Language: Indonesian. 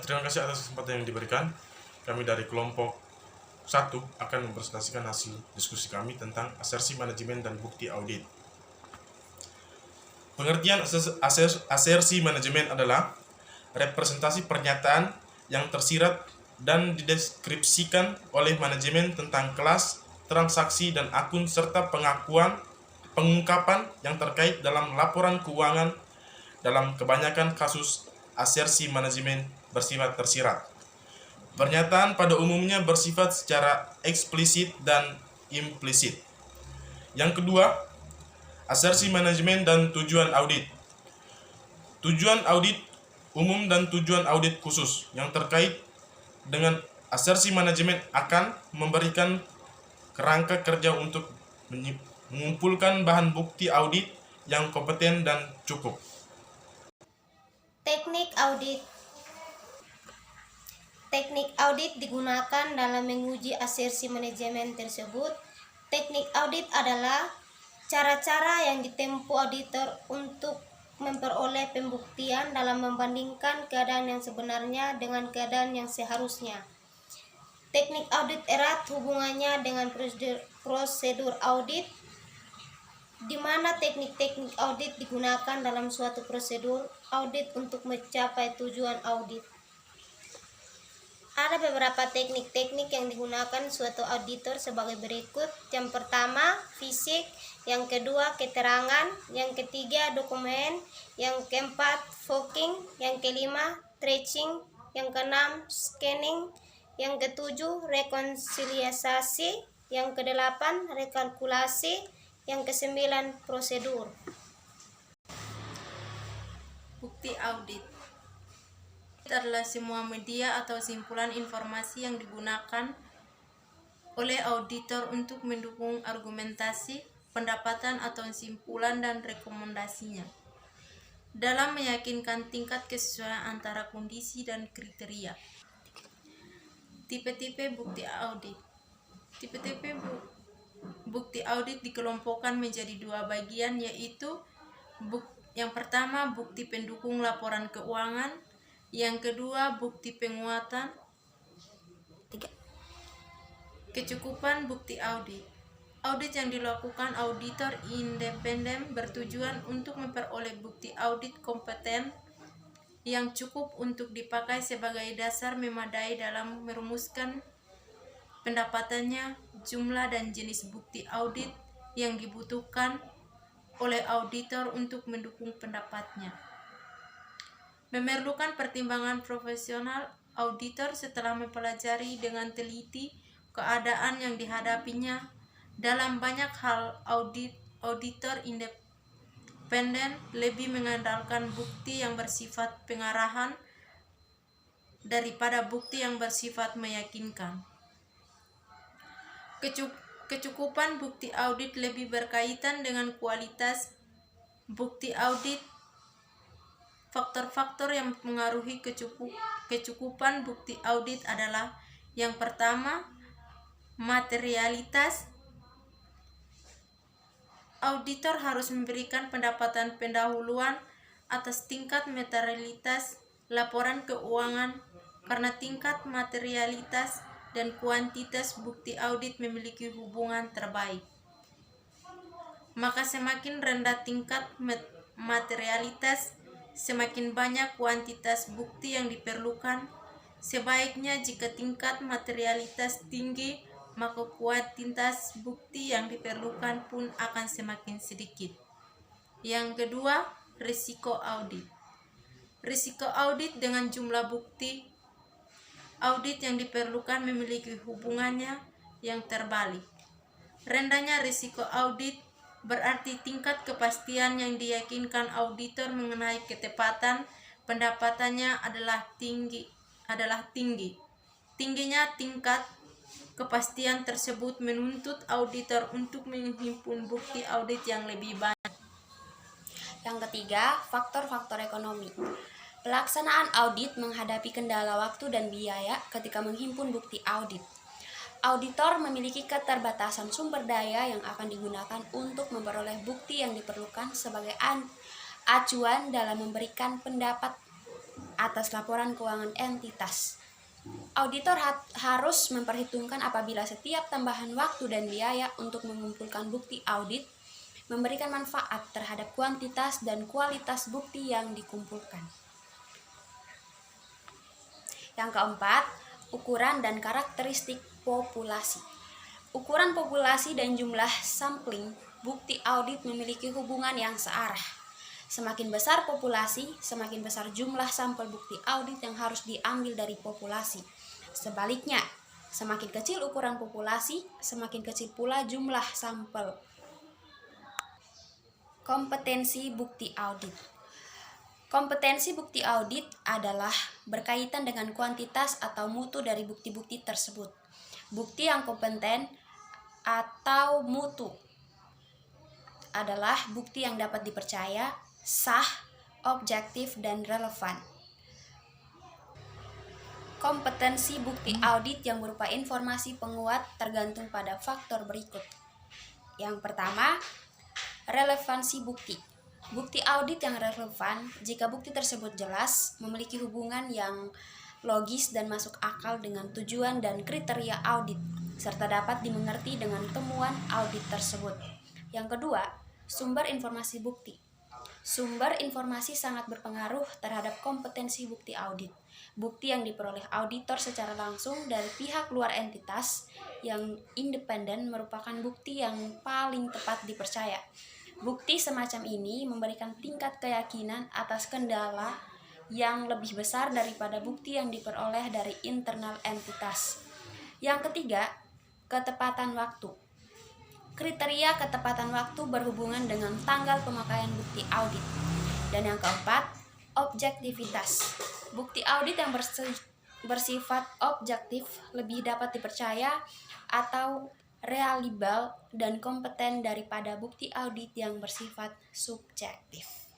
Terima kasih atas kesempatan yang diberikan. Kami dari kelompok 1 akan mempresentasikan hasil diskusi kami tentang asersi manajemen dan bukti audit. Pengertian asersi manajemen adalah representasi pernyataan yang tersirat dan dideskripsikan oleh manajemen tentang kelas, transaksi, dan akun serta pengungkapan yang terkait dalam laporan keuangan. Dalam kebanyakan kasus, asersi manajemen bersifat tersirat. Pernyataan pada umumnya bersifat secara eksplisit dan implisit. Yang kedua, asersi manajemen dan tujuan audit. Tujuan audit umum dan tujuan audit khusus yang terkait dengan asersi manajemen akan memberikan kerangka kerja untuk mengumpulkan bahan bukti audit yang kompeten dan cukup. Teknik audit. Teknik audit digunakan dalam menguji asersi manajemen tersebut. Teknik audit adalah cara-cara yang ditempuh auditor untuk memperoleh pembuktian dalam membandingkan keadaan yang sebenarnya dengan keadaan yang seharusnya. Teknik audit erat hubungannya dengan prosedur audit, di mana teknik-teknik audit digunakan dalam suatu prosedur audit untuk mencapai tujuan audit. Ada beberapa teknik-teknik yang digunakan suatu auditor sebagai berikut. Yang pertama, fisik. Yang kedua, keterangan. Yang ketiga, dokumen. Yang keempat, voking. Yang kelima, tracing. Yang keenam, scanning. Yang ketujuh, rekonsiliasi. Yang kedelapan, rekalkulasi. Yang kesembilan, prosedur. Bukti audit adalah semua media atau simpulan informasi yang digunakan oleh auditor untuk mendukung argumentasi, pendapatan atau simpulan dan rekomendasinya dalam meyakinkan tingkat kesesuaian antara kondisi dan kriteria. Tipe-tipe bukti audit. Tipe-tipe bukti audit dikelompokkan menjadi dua bagian, yaitu yang pertama bukti pendukung laporan keuangan, yang kedua bukti penguatan. Kecukupan bukti audit. Audit yang dilakukan auditor independen bertujuan untuk memperoleh bukti audit kompeten yang cukup untuk dipakai sebagai dasar memadai dalam merumuskan pendapatannya. Jumlah dan jenis bukti audit yang dibutuhkan oleh auditor untuk mendukung pendapatnya memerlukan pertimbangan profesional. Auditor setelah mempelajari dengan teliti keadaan yang dihadapinya dalam banyak hal, auditor independen lebih mengandalkan bukti yang bersifat pengarahan daripada bukti yang bersifat meyakinkan. Kecukupan bukti audit lebih berkaitan dengan kualitas bukti audit. Faktor-faktor yang mempengaruhi kecukupan bukti audit adalah: yang pertama, materialitas. Auditor harus memberikan pendapatan pendahuluan atas tingkat materialitas laporan keuangan, karena tingkat materialitas dan kuantitas bukti audit memiliki hubungan terbaik. Maka semakin rendah tingkat materialitas, semakin banyak kuantitas bukti yang diperlukan. Sebaiknya jika tingkat materialitas tinggi, maka kuantitas bukti yang diperlukan pun akan semakin sedikit. Yang kedua, risiko audit. Risiko audit dengan jumlah bukti audit yang diperlukan memiliki hubungannya yang terbalik. Rendahnya risiko audit berarti tingkat kepastian yang diyakinkan auditor mengenai ketepatan pendapatannya adalah tinggi. Tingginya tingkat kepastian tersebut menuntut auditor untuk menghimpun bukti audit yang lebih banyak. Yang ketiga, faktor-faktor ekonomi. Pelaksanaan audit menghadapi kendala waktu dan biaya ketika menghimpun bukti audit. Auditor memiliki keterbatasan sumber daya yang akan digunakan untuk memperoleh bukti yang diperlukan sebagai acuan dalam memberikan pendapat atas laporan keuangan entitas. Auditor harus memperhitungkan apabila setiap tambahan waktu dan biaya untuk mengumpulkan bukti audit memberikan manfaat terhadap kuantitas dan kualitas bukti yang dikumpulkan. Yang keempat, ukuran dan karakteristik populasi. Ukuran populasi dan jumlah sampling bukti audit memiliki hubungan yang searah. Semakin besar populasi, semakin besar jumlah sampel bukti audit yang harus diambil dari populasi. Sebaliknya, semakin kecil ukuran populasi, semakin kecil pula jumlah sampel. Kompetensi bukti audit. Kompetensi bukti audit adalah berkaitan dengan kuantitas atau mutu dari bukti-bukti tersebut. Bukti yang kompeten atau mutu adalah bukti yang dapat dipercaya, sah, objektif, dan relevan. Kompetensi bukti audit yang berupa informasi penguat tergantung pada faktor berikut. Yang pertama, relevansi bukti. Bukti audit yang relevan jika bukti tersebut jelas, memiliki hubungan yang logis dan masuk akal dengan tujuan dan kriteria audit, serta dapat dimengerti dengan temuan audit tersebut. Yang kedua, sumber informasi bukti. Sumber informasi sangat berpengaruh terhadap kompetensi bukti audit. Bukti yang diperoleh auditor secara langsung dari pihak luar entitas yang independen merupakan bukti yang paling tepat dipercaya. Bukti semacam ini memberikan tingkat keyakinan atas kendala yang lebih besar daripada bukti yang diperoleh dari internal entitas. Yang ketiga, ketepatan waktu. Kriteria ketepatan waktu berhubungan dengan tanggal pemakaian bukti audit. Dan yang keempat, objektivitas. Bukti audit yang bersifat objektif lebih dapat dipercaya atau reliable dan kompeten daripada bukti audit yang bersifat subjektif.